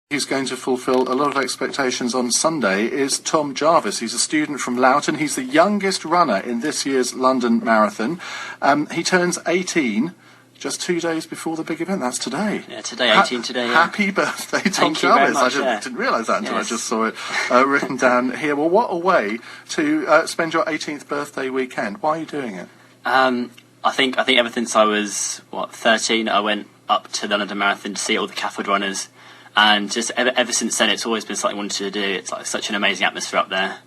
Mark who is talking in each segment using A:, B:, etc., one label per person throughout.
A: Who's going to fulfil a lot of expectations on Sunday is Tom Jarvis. He's a student from Loughton. He's the youngest runner in this year's London Marathon. He turns 18 just 2 days before the big event. That's today.
B: Yeah, today, 18 today. Yeah.
A: Happy birthday, Tom Jarvis. I didn't realise that until I just saw it written down here. Well, what a way to spend your 18th birthday weekend. Why are you doing it?
B: I think ever since I was, 13, I went up to the London Marathon to see all the CAFOD runners. And just ever since then, it's always been something I wanted to do. It's like such an amazing atmosphere up there.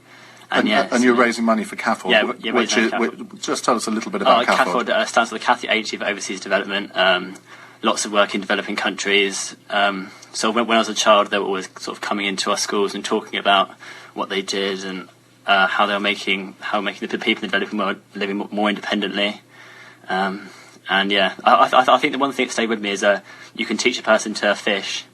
B: And
A: you're raising money for CAFOD.
B: Yeah,
A: just tell us a little bit about CAFOD.
B: CAFOD stands for the Catholic Agency for Overseas Development. Lots of work in developing countries. So when I was a child, they were always sort of coming into our schools and talking about what they did and how they were making the people in the developing world living more independently. I think the one thing that stayed with me is you can teach a person to fish.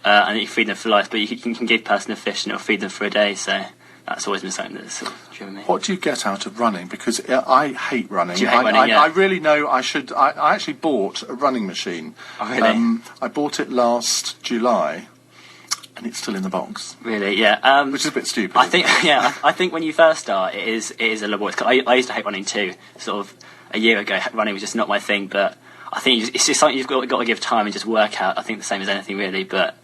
B: And you feed them for life, but you can give a person a fish and it'll feed them for a day, so that's always been something that's sort of driven me.
A: What do you get out of running? Because I hate running.
B: Do you hate running?
A: I really know I should. I actually bought a running machine.
B: Oh, really?
A: I bought it last July, and it's still in the box.
B: Really? Yeah.
A: Which is a bit stupid.
B: I think when you first start, it is a laborious. I used to hate running too. Sort of a year ago, running was just not my thing, but I think it's just something you've got to give time and just work out. I think the same as anything really, but.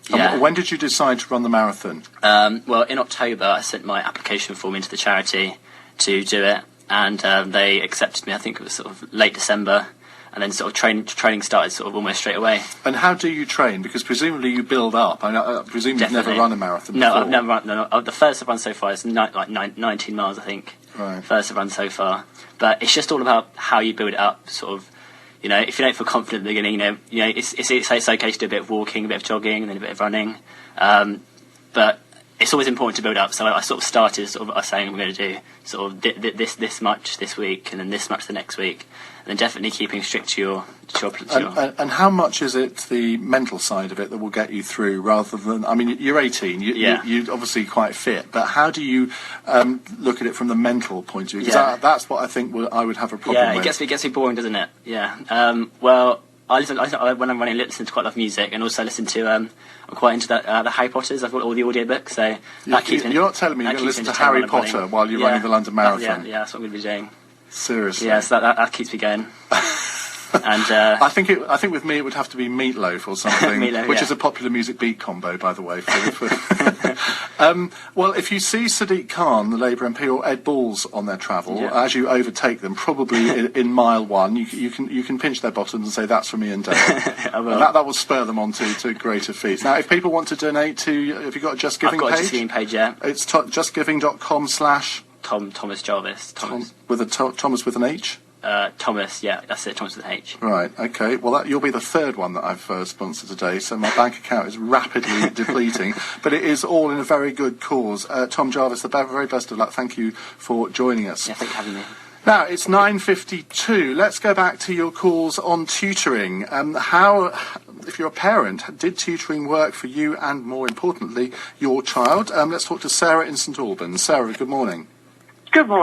B: Yeah.
A: When did you decide to run the marathon?
B: Well, in October, I sent my application form into the charity to do it, and they accepted me. I think it was sort of late December, and then sort of training started sort of almost straight away. And
A: how do you train? Because presumably you build up. I presume you've never run a marathon before.
B: No, I've never run. No. The first I've run so far is 19 miles, I think.
A: Right.
B: First I've run so far, but it's just all about how you build it up, sort of. You know, if you don't feel confident at the beginning, it's okay to do a bit of walking, a bit of jogging, and then a bit of running. But it's always important to build up. So I sort of started saying I'm going to do sort of this much this week, and then this much the next week, and then definitely keeping strict to your.
A: And how much is it the mental side of it that will get you through, rather than? I mean, you're 18. You're obviously quite fit, but how do you look at it from the mental point of view? Because that's what I think I would have a problem with.
B: Yeah, it gets me boring, doesn't it? Yeah. Well, I when I'm running, I listen to quite a lot of music, and also listen to. I'm quite into the Harry Potters. I've got all the audiobooks, so that keeps me.
A: You're not telling me you're going to listen to Harry Potter while you're running the London Marathon?
B: Yeah, that's what I'm going to be doing.
A: Seriously?
B: Yeah, so that keeps me going. And
A: I think with me it would have to be Meatloaf or something, which is a popular music beat combo, by the way. Well, if you see Sadiq Khan, the Labour MP, or Ed Balls on their travel, as you overtake them, probably in mile one, you can pinch their bottoms and say, "That's from Iain Dale." And that will spur them on to greater feats. Now, if people want to donate to, have you got a Just Giving page?
B: I've got a Just Giving page, yeah.
A: It's justgiving.com/Tom
B: Thomas Jarvis.
A: Thomas with an H.
B: Thomas, yeah, that's it, Thomas with an H.
A: Right, okay. Well, you'll be the third one that I've sponsored today, so my bank account is rapidly depleting, but it is all in a very good cause. Tom Jarvis, the very best of luck. Thank you for joining us.
B: Yeah, thanks for having me.
A: Now, it's 9:52. Let's go back to your calls on tutoring. If you're a parent, did tutoring work for you and, more importantly, your child? Let's talk to Sarah in St Albans. Sarah, good morning.
C: Good morning.